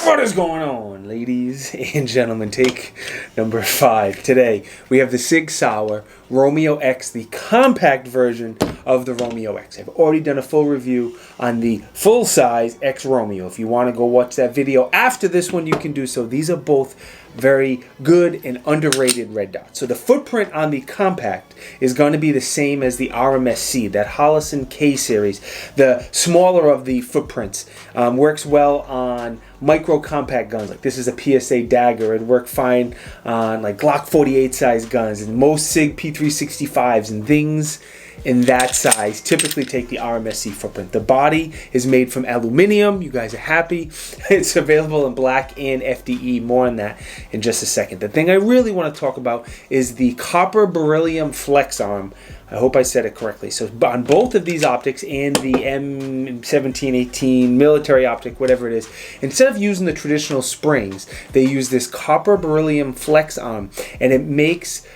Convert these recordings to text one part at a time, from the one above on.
What is going on, ladies and gentlemen? Take number 5. Today, we have the Sig Sauer Romeo-X, the compact version of the Romeo-X. I've already done a full review on the full-size X Romeo. If you want to go watch that video after this one, you can do so. These are both very good and underrated red dots. So the footprint on the compact is going to be the same as the RMS-c, that Holosun K series. The smaller of the footprints works well on micro compact guns. Like this is a PSA dagger. It'd work fine on like Glock 48 size guns, and most Sig P365s and things in that size typically take the RMS-c footprint. The body is made from aluminum. You guys are happy. It's available in black and FDE. More on that in just a second. The thing I really want to talk about is the copper beryllium flex arm. I hope I said it correctly. So on both of these optics and the M1718 military optic, whatever it is, instead of using the traditional springs, they use this copper beryllium flex arm, and it makes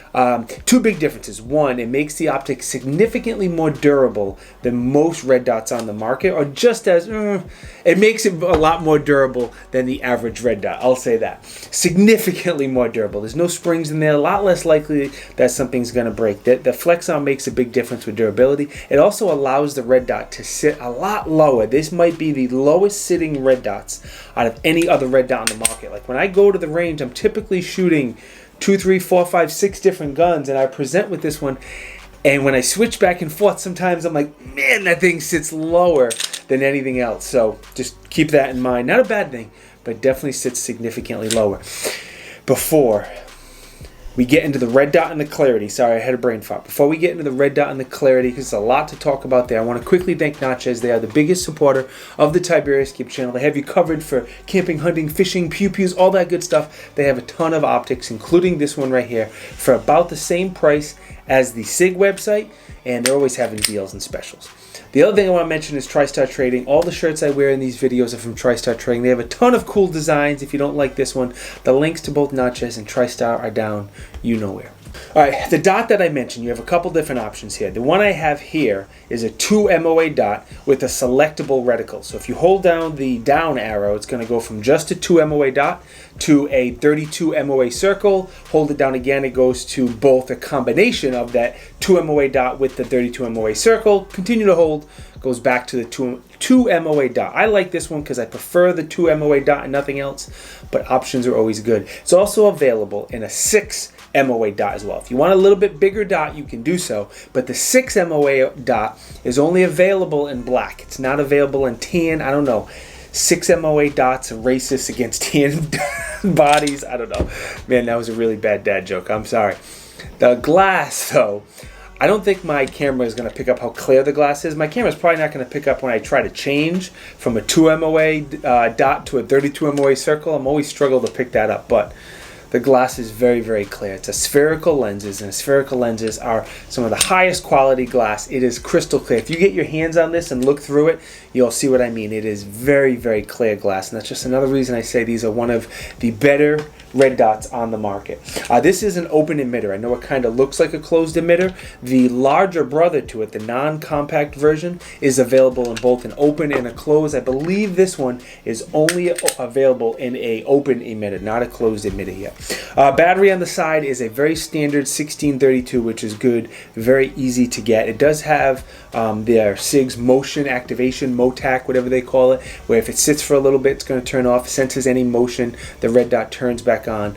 two big differences. One, it makes the optic significantly more durable than most red dots on the market, or just as, it makes it a lot more durable than the average red dot. I'll say that. Significantly more durable. There's no springs in there, a lot less likely that something's going to break. The flex arm makes a big difference with durability. It also allows the red dot to sit a lot lower. This might be the lowest sitting red dots out of any other red dot on the market. Like when I go to the range, I'm typically shooting 2, 3, 4, 5, 6 different guns, and I present with this one. And when I switch back and forth, sometimes I'm like, man, that thing sits lower than anything else. So just keep that in mind. Not a bad thing, but definitely sits significantly lower. Before we get into the red dot and the clarity, sorry, I had a brain fart. Before we get into the red dot and the clarity, because there's a lot to talk about there, I want to quickly thank Natchez. They are the biggest supporter of the Tiberious YouTube channel. They have you covered for camping, hunting, fishing, pew-pews, all that good stuff. They have a ton of optics, including this one right here, for about the same price as the Sig website, and they're always having deals and specials. The other thing I want to mention is TriStar Trading. All the shirts I wear in these videos are from TriStar Trading. They have a ton of cool designs. If you don't like this one, the links to both Natchez and TriStar are down you know where. All right, the dot that I mentioned, you have a couple different options here. The one I have here is a 2 MOA dot with a selectable reticle. So if you hold down the down arrow, it's going to go from just a 2 MOA dot to a 32 MOA circle. Hold it down again, it goes to both a combination of that 2 MOA dot with the 32 MOA circle. Continue to hold, goes back to the 2 MOA dot. I like this one because I prefer the 2 MOA dot and nothing else, but options are always good. It's also available in a 6 MOA dot as well. If you want a little bit bigger dot, you can do so, but the 6 MOA dot is only available in black. It's not available in tan. I don't know. 6 MOA dots are racist against tan bodies. I don't know. Man, that was a really bad dad joke. I'm sorry. The glass, though, I don't think my camera is going to pick up how clear the glass is. My camera is probably not going to pick up when I try to change from a 2 MOA dot to a 32 MOA circle. I'm always struggle to pick that up, but the glass is very, very clear. It's a spherical lenses, and spherical lenses are some of the highest quality glass. It is crystal clear. If you get your hands on this and look through it, you'll see what I mean. It is very, very clear glass, and that's just another reason I say these are one of the better red dots on the market. This is an open emitter. I know it kind of looks like a closed emitter. The larger brother to it, the non-compact version, is available in both an open and a closed. I believe this one is only available in a open emitter, not a closed emitter yet. Battery on the side is a very standard 1632, which is good, very easy to get. It does have their Sig's motion activation, MOTAC, whatever they call it, where if it sits for a little bit, it's going to turn off. Senses any motion, the red dot turns back on.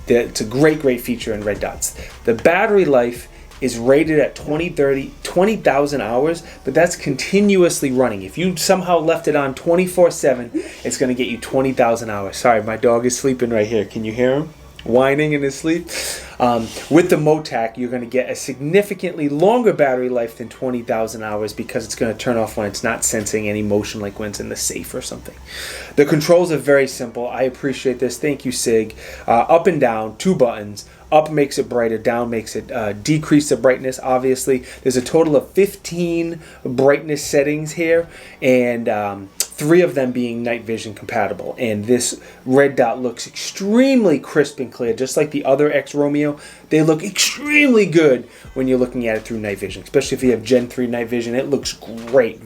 It's a great feature in red dots. The battery life is rated at 20,000 hours, but that's continuously running. If you somehow left it on 24/7, it's going to get you 20,000 hours. Sorry, my dog is sleeping right here. Can you hear him whining in his sleep? With the MOTAC, you're going to get a significantly longer battery life than 20,000 hours because it's going to turn off when it's not sensing any motion, like when it's in the safe or something. The controls are very simple. I appreciate this. Thank you, Sig. Up and down, 2 buttons. Up makes it brighter, down makes it decrease the brightness, obviously. There's a total of 15 brightness settings here, and 3 of them being night vision compatible. And this red dot looks extremely crisp and clear, just like the other X Romeo. They look extremely good when you're looking at it through night vision, especially if you have Gen 3 night vision. It looks great.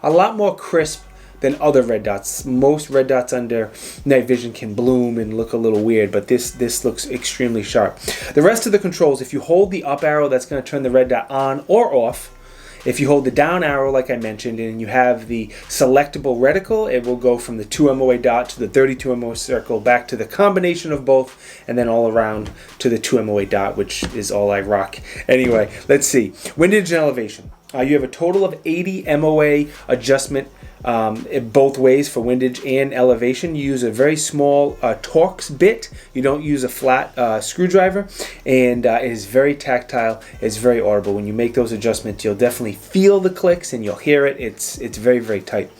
A lot more crisp, than other red dots. Most red dots under night vision can bloom and look a little weird, but this looks extremely sharp. The rest of the controls, if you hold the up arrow, that's going to turn the red dot on or off. If you hold the down arrow, like I mentioned, and you have the selectable reticle, it will go from the 2 MOA dot to the 32 MOA circle, back to the combination of both, and then all around to the 2 MOA dot, which is all I rock. Anyway, let's see. Windage and elevation. You have a total of 80 MOA adjustment both ways for windage and elevation. You use a very small Torx bit. You don't use a flat screwdriver, and it is very tactile. It's very audible. When you make those adjustments, you'll definitely feel the clicks and you'll hear it. It's very, very tight.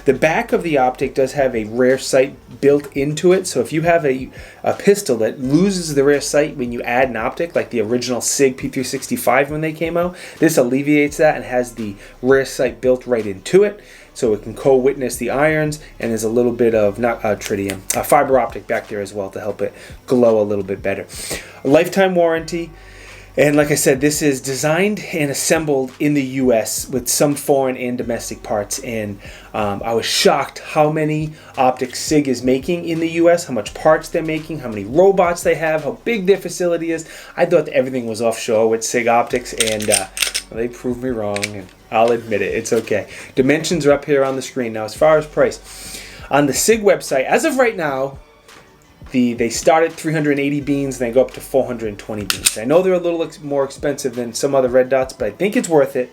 The back of the optic does have a rear sight built into it, so if you have a pistol that loses the rear sight when you add an optic, like the original Sig P365 when they came out, this alleviates that and has the rear sight built right into it, so it can co-witness the irons, and there's a little bit of tritium, fiber optic back there as well to help it glow a little bit better. A lifetime warranty, and like I said, this is designed and assembled in the US with some foreign and domestic parts, and I was shocked how many optics Sig is making in the US, how much parts they're making, how many robots they have, how big their facility is. I thought that everything was offshore with Sig Optics, and they proved me wrong, and I'll admit it. It's okay. Dimensions are up here on the screen. Now, as far as price, on the Sig website, as of right now, they start at 380 beans and they go up to 420 beans. I know they're a little more expensive than some other red dots, but I think it's worth it,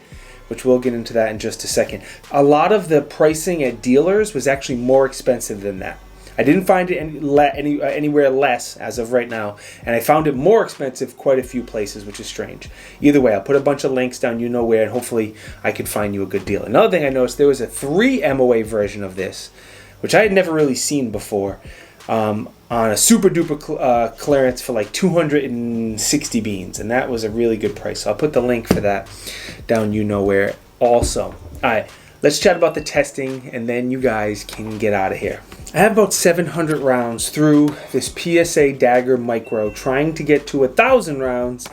which we'll get into that in just a second. A lot of the pricing at dealers was actually more expensive than that. I didn't find it anywhere less as of right now, and I found it more expensive quite a few places, which is strange. Either way, I'll put a bunch of links down you know where, and hopefully I can find you a good deal. Another thing I noticed, there was a 3 MOA version of this, which I had never really seen before, on a super duper clearance for like 260 beans, and that was a really good price. So I'll put the link for that down you know where also. Alright, let's chat about the testing, and then you guys can get out of here. I have about 700 rounds through this PSA Dagger Micro, trying to get to 1,000 rounds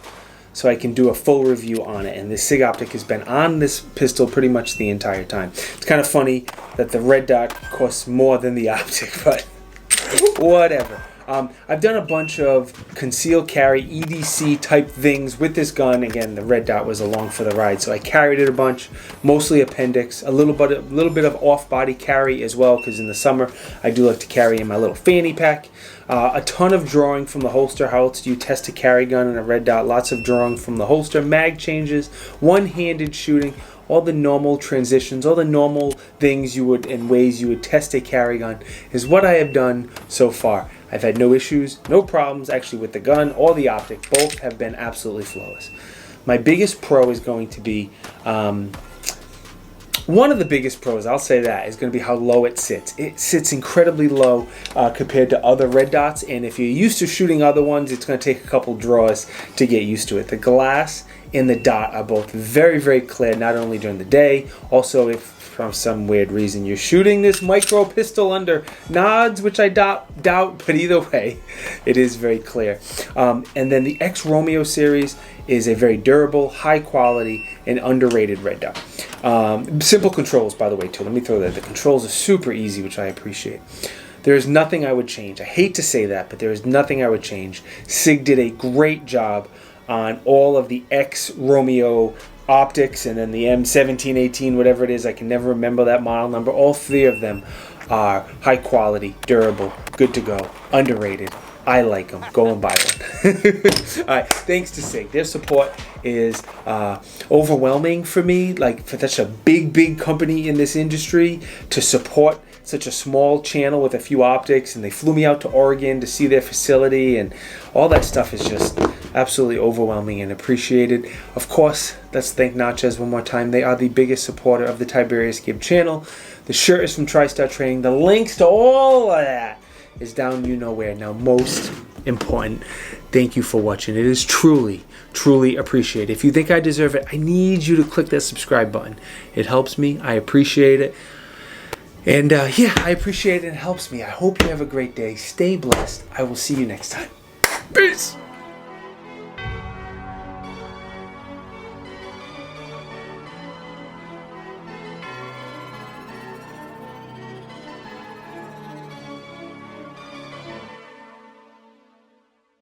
so I can do a full review on it. And the Sig optic has been on this pistol pretty much the entire time. It's kind of funny that the red dot costs more than the optic, but whatever. I've done a bunch of conceal carry EDC type things with this gun. Again, the red dot was along for the ride, so I carried it a bunch, mostly appendix, a little bit of off-body carry as well, because in the summer I do like to carry in my little fanny pack. A ton of drawing from the holster. How else do you test a carry gun in a red dot? Lots of drawing from the holster, mag changes, one-handed shooting, all the normal transitions, all the normal things you would and ways you would test a carry gun is what I have done so far. I've had no issues, no problems actually with the gun or the optic. Both have been absolutely flawless. My biggest pro is going to be, one of the biggest pros, I'll say that, is going to be how low it sits. It sits incredibly low compared to other red dots, and if you're used to shooting other ones, it's going to take a couple draws to get used to it. The glass and the dot are both very, very clear, not only during the day, also if from some weird reason you're shooting this micro pistol under nods, which I doubt, but either way, it is very clear. And then the X Romeo series is a very durable, high quality, and underrated red dot. Simple controls, by the way, too. Let me throw that. The controls are super easy, which I appreciate. There is nothing I would change. I hate to say that, but there is nothing I would change. Sig did a great job on all of the X Romeo optics, and then the M17, 18, whatever it is. I can never remember that model number. All 3 of them are high quality, durable, good to go, underrated. I like them. Go and buy one. Alright, thanks to Sig. Their support is overwhelming for me. Like, for such a big company in this industry to support such a small channel with a few optics, and they flew me out to Oregon to see their facility, and all that stuff is just absolutely overwhelming and appreciated. Of course, let's thank Natchez one more time. They are the biggest supporter of the Tiberious Gibb channel. The shirt is from TriStar Training. The links to all of that is down you know where. Now, most important, thank you for watching. It is truly appreciated. If you think I deserve it, I need you to click that subscribe button. It helps me. I appreciate it. And yeah, I appreciate it. It helps me. I hope you have a great day. Stay blessed. I will see you next time. Peace.